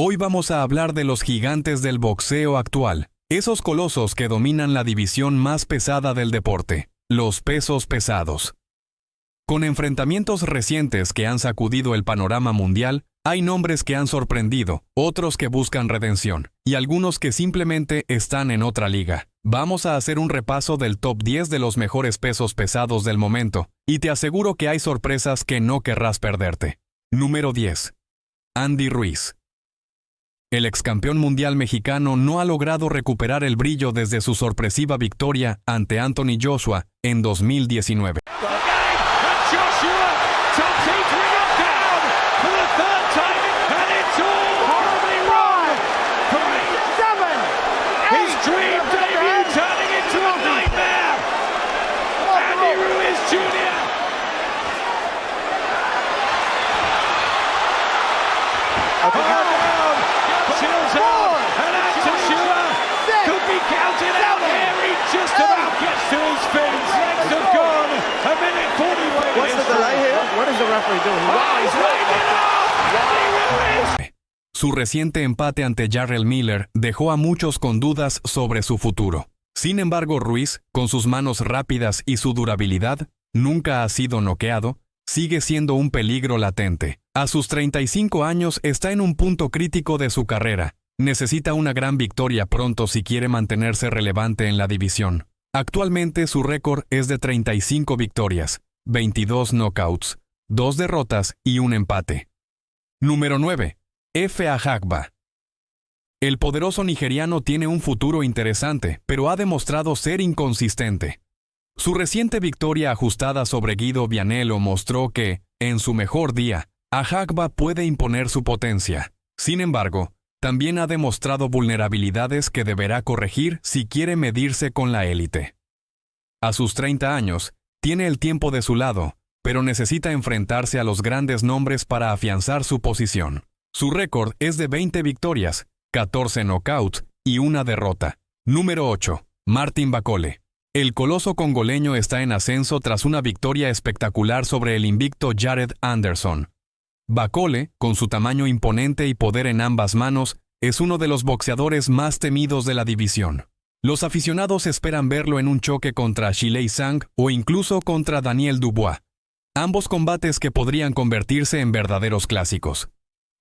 Hoy vamos a hablar de los gigantes del boxeo actual, esos colosos que dominan la división más pesada del deporte, los pesos pesados. Con enfrentamientos recientes que han sacudido el panorama mundial, hay nombres que han sorprendido, otros que buscan redención, y algunos que simplemente están en otra liga. Vamos a hacer un repaso del top 10 de los mejores pesos pesados del momento, y te aseguro que hay sorpresas que no querrás perderte. Número 10. Andy Ruiz. El excampeón mundial mexicano no ha logrado recuperar el brillo desde su sorpresiva victoria ante Anthony Joshua en 2019. Su reciente empate ante Jarrell Miller dejó a muchos con dudas sobre su futuro. Sin embargo, Ruiz, con sus manos rápidas y su durabilidad, nunca ha sido noqueado, sigue siendo un peligro latente. A sus 35 años está en un punto crítico de su carrera. Necesita una gran victoria pronto si quiere mantenerse relevante en la división. Actualmente su récord es de 35 victorias, 22 knockouts, 2 derrotas y un empate. Número 9. Efe Ajagba. El poderoso nigeriano tiene un futuro interesante, pero ha demostrado ser inconsistente. Su reciente victoria ajustada sobre Guido Vianello mostró que, en su mejor día, Ajagba puede imponer su potencia. Sin embargo, también ha demostrado vulnerabilidades que deberá corregir si quiere medirse con la élite. A sus 30 años, tiene el tiempo de su lado, pero necesita enfrentarse a los grandes nombres para afianzar su posición. Su récord es de 20 victorias, 14 knockouts y una derrota. Número 8. Martin Bakole. El coloso congoleño está en ascenso tras una victoria espectacular sobre el invicto Jared Anderson. Bakole, con su tamaño imponente y poder en ambas manos, es uno de los boxeadores más temidos de la división. Los aficionados esperan verlo en un choque contra Shilei Zhang o incluso contra Daniel Dubois. Ambos combates que podrían convertirse en verdaderos clásicos.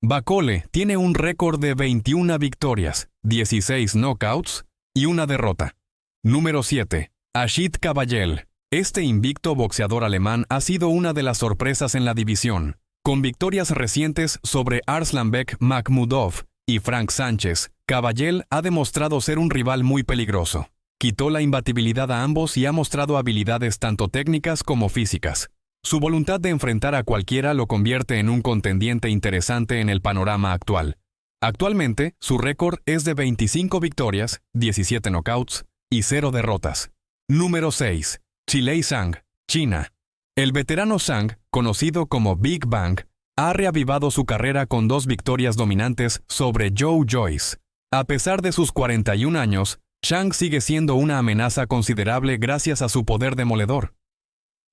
Bakole tiene un récord de 21 victorias, 16 knockouts y una derrota. Número 7. Ashit Kabayel. Este invicto boxeador alemán ha sido una de las sorpresas en la división. Con victorias recientes sobre Arslanbek Makhmudov y Frank Sánchez, Kabayel ha demostrado ser un rival muy peligroso. Quitó la imbatibilidad a ambos y ha mostrado habilidades tanto técnicas como físicas. Su voluntad de enfrentar a cualquiera lo convierte en un contendiente interesante en el panorama actual. Actualmente, su récord es de 25 victorias, 17 knockouts y 0 derrotas. Número 6. Shilei Zhang, China. El veterano Zhang, conocido como Big Bang, ha reavivado su carrera con 2 victorias dominantes sobre Joe Joyce. A pesar de sus 41 años, Zhang sigue siendo una amenaza considerable gracias a su poder demoledor.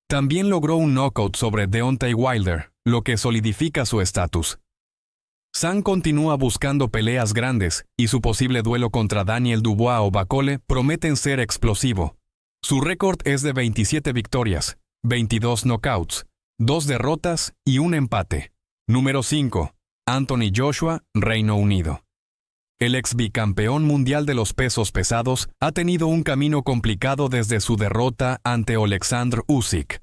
También logró un knockout sobre Deontay Wilder, lo que solidifica su estatus. Zhang continúa buscando peleas grandes, y su posible duelo contra Daniel Dubois o Bakole prometen ser explosivo. Su récord es de 27 victorias, 22 knockouts, 2 derrotas y un empate. Número 5. Anthony Joshua, Reino Unido. El ex bicampeón mundial de los pesos pesados ha tenido un camino complicado desde su derrota ante Oleksandr Usyk.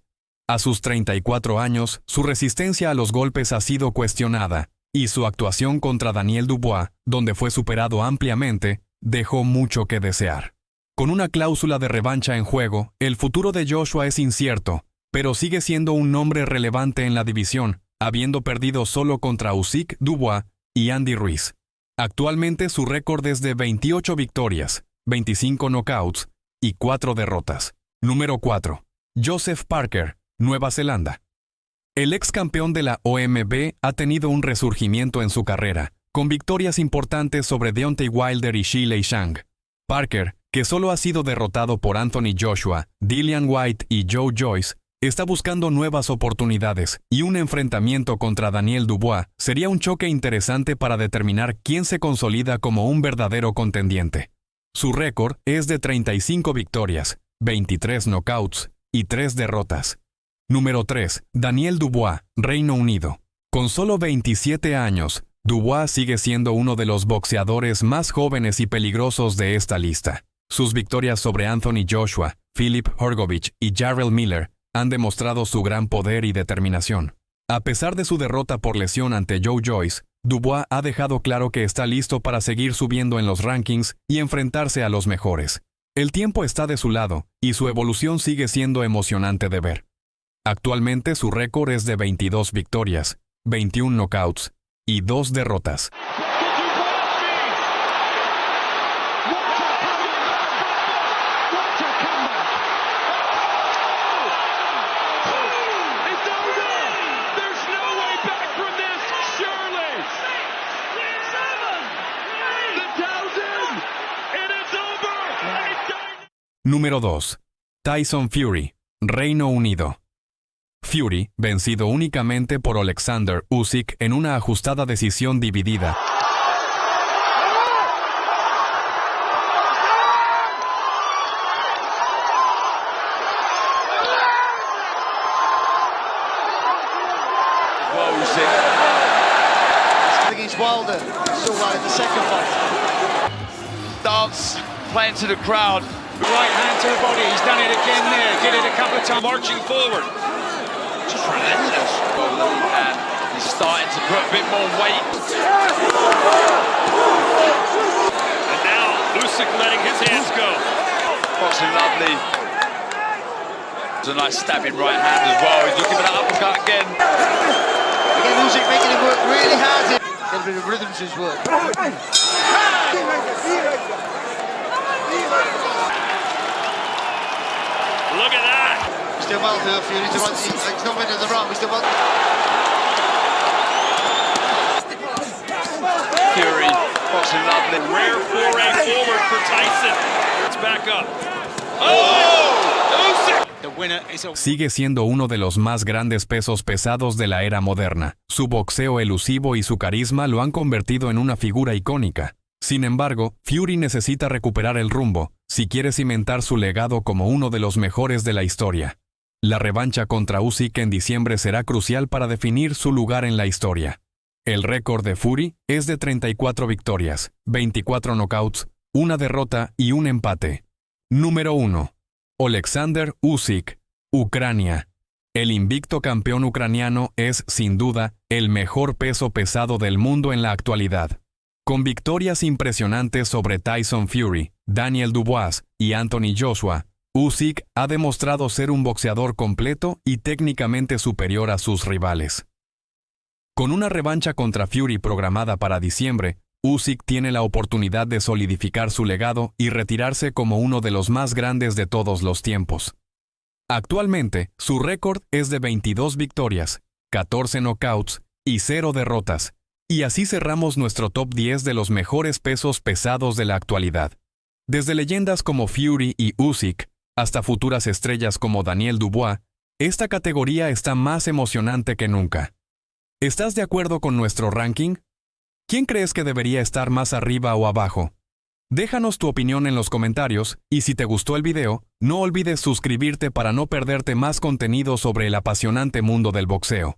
A sus 34 años, su resistencia a los golpes ha sido cuestionada, y su actuación contra Daniel Dubois, donde fue superado ampliamente, dejó mucho que desear. Con una cláusula de revancha en juego, el futuro de Joshua es incierto, pero sigue siendo un nombre relevante en la división, habiendo perdido solo contra Usyk, Dubois y Andy Ruiz. Actualmente su récord es de 28 victorias, 25 knockouts y 4 derrotas. Número 4. Joseph Parker, Nueva Zelanda. El ex campeón de la OMB ha tenido un resurgimiento en su carrera, con victorias importantes sobre Deontay Wilder y Shilei Zhang. Parker, que solo ha sido derrotado por Anthony Joshua, Dillian Whyte y Joe Joyce, Está buscando nuevas oportunidades y un enfrentamiento contra Daniel Dubois sería un choque interesante para determinar quién se consolida como un verdadero contendiente. Su récord es de 35 victorias, 23 knockouts y 3 derrotas. Número 3. Daniel Dubois, Reino Unido. Con solo 27 años, Dubois sigue siendo uno de los boxeadores más jóvenes y peligrosos de esta lista. Sus victorias sobre Anthony Joshua, Filip Hrgović y Jarrell Miller han demostrado su gran poder y determinación. A pesar de su derrota por lesión ante Joe Joyce, Dubois ha dejado claro que está listo para seguir subiendo en los rankings y enfrentarse a los mejores. El tiempo está de su lado y su evolución sigue siendo emocionante de ver. Actualmente su récord es de 22 victorias, 21 knockouts y 2 derrotas. Número 2. Tyson Fury, Reino Unido. Fury, vencido únicamente por Alexander Usyk en una ajustada decisión dividida. Against Wilder, still in the second fight. Dance, playing to the crowd. Right hand to the body, he's done it again there, did it a couple of times. Marching forward. Just relentless. And he's starting to put a bit more weight. And now Usyk letting his hands go. Boxing lovely. It's a nice stabbing right hand as well. He's looking for that uppercut again. Again, Usyk making him work really hard. Get a bit of rhythm to his work. Look at that. Still well to Fury. He's not winning the round. He's still well. Fury, boxing lovely. Rare foray forward for Tyson. It's back up. Oh! Usyk! The winner is a... Sigue siendo uno de los más grandes pesos pesados de la era moderna. Su boxeo elusivo y su carisma lo han convertido en una figura icónica. Sin embargo, Fury necesita recuperar el rumbo si quiere cimentar su legado como uno de los mejores de la historia. La revancha contra Usyk en diciembre será crucial para definir su lugar en la historia. El récord de Fury es de 34 victorias, 24 knockouts, 1 derrota y 1 empate. Número 1. Alexander Usyk, Ucrania. El invicto campeón ucraniano es, sin duda, el mejor peso pesado del mundo en la actualidad. Con victorias impresionantes sobre Tyson Fury, Daniel Dubois y Anthony Joshua, Usyk ha demostrado ser un boxeador completo y técnicamente superior a sus rivales. Con una revancha contra Fury programada para diciembre, Usyk tiene la oportunidad de solidificar su legado y retirarse como uno de los más grandes de todos los tiempos. Actualmente, su récord es de 22 victorias, 14 knockouts y 0 derrotas. Y así cerramos nuestro top 10 de los mejores pesos pesados de la actualidad. Desde leyendas como Fury y Usyk, hasta futuras estrellas como Daniel Dubois, esta categoría está más emocionante que nunca. ¿Estás de acuerdo con nuestro ranking? ¿Quién crees que debería estar más arriba o abajo? Déjanos tu opinión en los comentarios y si te gustó el video, no olvides suscribirte para no perderte más contenido sobre el apasionante mundo del boxeo.